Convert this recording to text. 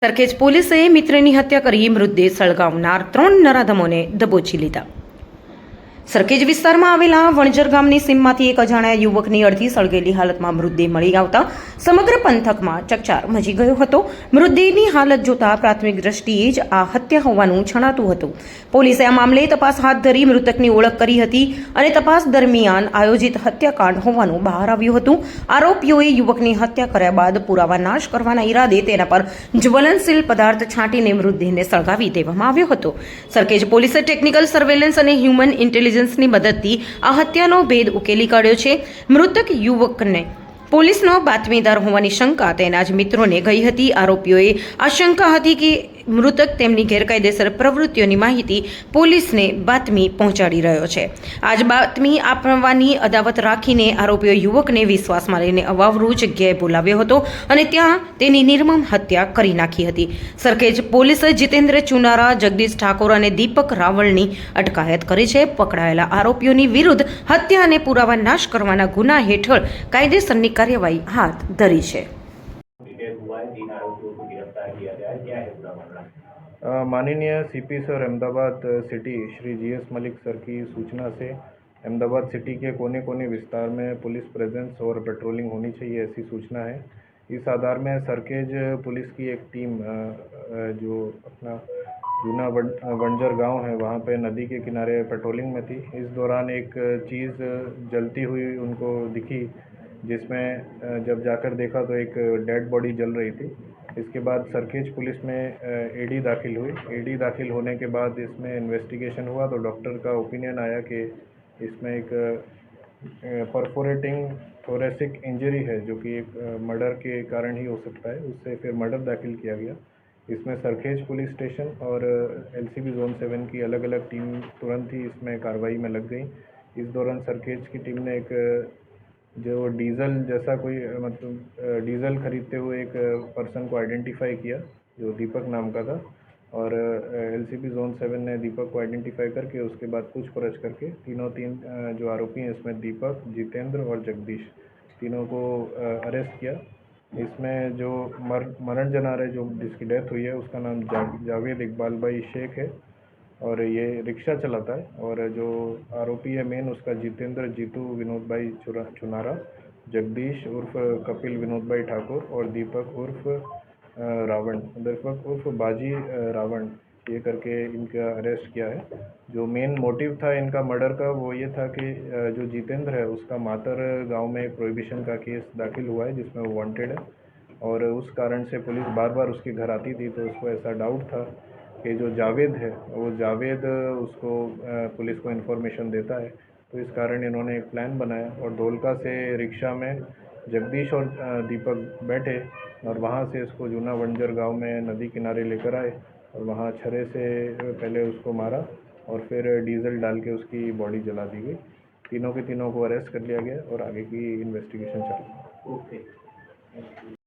સરખેજ પોલીસે મિત્રની હત્યા કરી મૃતદેહ સળગાવનાર 3 નરાધમોને દબોચી લીધા. સરખેજ વિસ્તારમાં આવેલા વણજર ગામની સીમમાંથી એક અજાણ્યા યુવકની અડધી સળગેલી હાલતમાં મૃતદેહ મળી આવતા સમગ્ર પંથકમાં ચકચાર મચી ગયો હતો. મૃતદેહની હાલત જોતા પ્રાથમિક દ્રષ્ટિએ જ આ હત્યા હોવાનું જણાતું હતું. પોલીસે આ મામલે તપાસ હાથ ધરી મૃતકની ઓળખ કરી હતી અને તપાસ દરમિયાન આયોજિત હત્યાકાંડ હોવાનું બહાર આવ્યું હતું. આરોપીઓએ યુવકની હત્યા કર્યા બાદ પુરાવા નાશ કરવાના ઈરાદે તેના પર જ્વલનશીલ પદાર્થ છાંટીને મૃતદેહને સળગાવી દેવામાં આવ્યો હતો. સરખેજ પોલીસે ટેકનિકલ સર્વેલન્સ અને હ્યુમન ઇન્ટેલિજન્સની મદદથી આ હત્યાનો ભેદ ઉકેલી કાઢ્યો છે. મૃતક યુવકને પોલીસનો બાતમીદાર હોવાની શંકા તેના જ મિત્રોને ગઈ હતી. આરોપીઓએ આ શંકા હતી કે મૃતક તેમની ગેરકાયદેસર પ્રવૃત્તિઓની માહિતી પોલીસને બાતમી પહોંચાડી રહ્યો છે. આ જ બાતમી આપવાની અદાવત રાખીને આરોપીઓ યુવકને વિશ્વાસમાં લઈને અવાવરૂ જગ્યાએ બોલાવ્યો હતો અને ત્યાં તેની નિર્મમ હત્યા કરી નાખી હતી. સરખેજ પોલીસે જીતેન્દ્ર ચુનારા, જગદીશ ઠાકોર અને દીપક રાવળની અટકાયત કરી છે. પકડાયેલા આરોપીઓની વિરુદ્ધ હત્યા અને પુરાવા નાશ કરવાના ગુના હેઠળ કાયદેસરની કાર્યવાહી હાથ ધરી છે. माननीय CP sir Ahmedabad city Shri GS Malik sir की सूचना से अहमदाबाद सिटी के कोने कोने विस्तार में पुलिस प्रेजेंस और पेट्रोलिंग होनी चाहिए, ऐसी सूचना है। इस आधार में सरखेज पुलिस की एक टीम जो अपना जूना वंजर गांव है वहाँ पे नदी के किनारे पेट्रोलिंग में थी। इस दौरान एक चीज़ जलती हुई उनको दिखी, जिसमें जब जाकर देखा तो एक डेड बॉडी जल रही थी। इसके बाद सरखेज पुलिस में एडी दाखिल हुई। एडी दाखिल होने के बाद इसमें इन्वेस्टिगेशन हुआ तो डॉक्टर का ओपिनियन आया कि इसमें एक परफोरेटिंग थोरेसिक इंजरी है, जो कि एक मर्डर के कारण ही हो सकता है। उससे फिर मर्डर दाखिल किया गया। इसमें सरखेज पुलिस स्टेशन और एलसीबी जोन 7 की अलग अलग टीम तुरंत ही इसमें कार्रवाई में लग गई। इस दौरान सरखेज की टीम ने एक जो डीजल जैसा कोई मतलब डीजल खरीदते हुए एक पर्सन को आइडेंटिफाई किया, जो दीपक नाम का था, और एलसीबी जोन 7 ने दीपक को आइडेंटिफाई करके उसके बाद पूछपरछ करके तीन जो आरोपी हैं इसमें दीपक, जितेंद्र और जगदीश, तीनों को अरेस्ट किया। इसमें जो मरण जनार है, जो जिसकी डेथ हुई है, उसका नाम जावेद इकबाल भाई शेख है और ये रिक्शा चलाता है। और जो आरोपी है मेन, उसका जितेंद्र जीतू विनोद भाई चुनारा, जगदीश उर्फ कपिल विनोद भाई ठाकुर और दीपक उर्फ रावण, दीपक उर्फ बाजी रावण, ये करके इनका अरेस्ट किया है। जो मेन मोटिव था इनका मर्डर का वो ये था कि जो जितेंद्र है उसका मातर गांव में एक प्रोहिबिशन का केस दाखिल हुआ है, जिसमें वो वांटेड है, और उस कारण से पुलिस बार बार उसके घर आती थी। तो उसको ऐसा डाउट था कि जो जावेद है वो जावेद उसको पुलिस को इन्फॉर्मेशन देता है। तो इस कारण इन्होंने एक प्लान बनाया और धोलका से रिक्शा में जगदीश और दीपक बैठे और वहाँ से इसको जूना वंजर गांव में नदी किनारे लेकर आए और वहाँ छर्रे से पहले उसको मारा और फिर डीजल डाल के उसकी बॉडी जला दी गई। तीनों के तीनों को अरेस्ट कर लिया गया और आगे की इन्वेस्टिगेशन चल रही है।